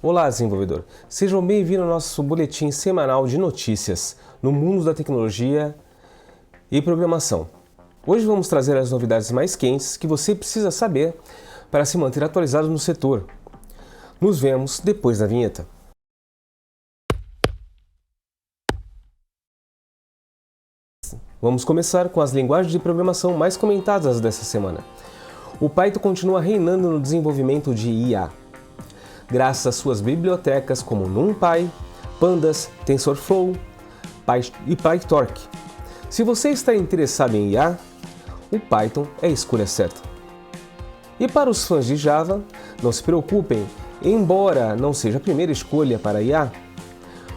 Olá, desenvolvedor! Sejam bem-vindos ao nosso boletim semanal de notícias no mundo da tecnologia e programação. Hoje vamos trazer as novidades mais quentes que você precisa saber para se manter atualizado no setor. Nos vemos depois da vinheta. Vamos começar com as linguagens de programação mais comentadas dessa semana. O Python continua reinando no desenvolvimento de IA. Graças às suas bibliotecas como NumPy, Pandas, TensorFlow e PyTorch. Se você está interessado em IA, o Python é a escolha certa. E para os fãs de Java, não se preocupem, embora não seja a primeira escolha para IA,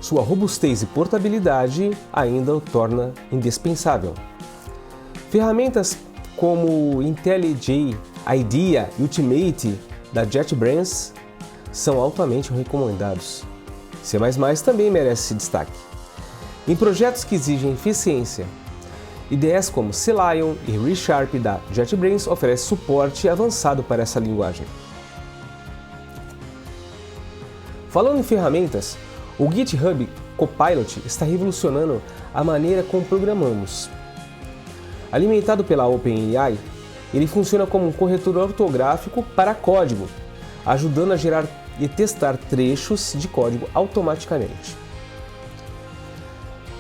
sua robustez e portabilidade ainda o torna indispensável. Ferramentas como IntelliJ IDEA Ultimate da JetBrains são altamente recomendados. C++ também merece destaque. Em projetos que exigem eficiência, IDEs como CLion e ReSharp da JetBrains oferecem suporte avançado para essa linguagem. Falando em ferramentas, o GitHub Copilot está revolucionando a maneira como programamos. Alimentado pela OpenAI, ele funciona como um corretor ortográfico para código, ajudando a gerar e testar trechos de código automaticamente.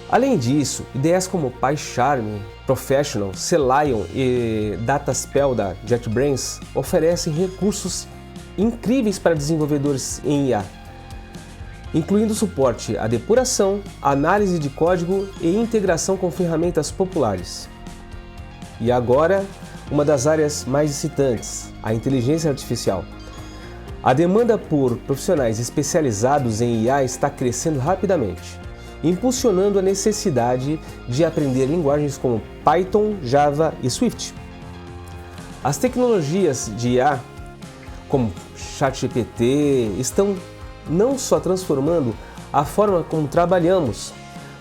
Além disso, ideias como PyCharm, Professional, CLion e Dataspell da JetBrains oferecem recursos incríveis para desenvolvedores em IA, incluindo suporte à depuração, análise de código e integração com ferramentas populares. E agora, uma das áreas mais excitantes, a inteligência artificial. A demanda por profissionais especializados em IA está crescendo rapidamente, impulsionando a necessidade de aprender linguagens como Python, Java e Swift. As tecnologias de IA, como ChatGPT, estão não só transformando a forma como trabalhamos,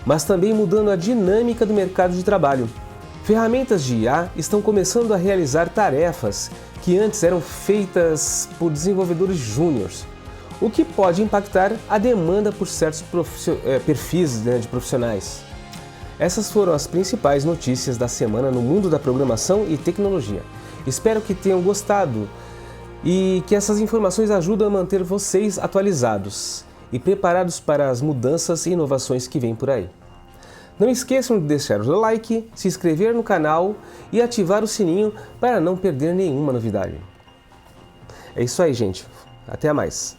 mas também mudando a dinâmica do mercado de trabalho. Ferramentas de IA estão começando a realizar tarefas que antes eram feitas por desenvolvedores júniores, o que pode impactar a demanda por certos perfis de profissionais. Essas foram as principais notícias da semana no mundo da programação e tecnologia. Espero que tenham gostado e que essas informações ajudem a manter vocês atualizados e preparados para as mudanças e inovações que vêm por aí. Não esqueçam de deixar o like, se inscrever no canal e ativar o sininho para não perder nenhuma novidade. É isso aí, gente. Até mais!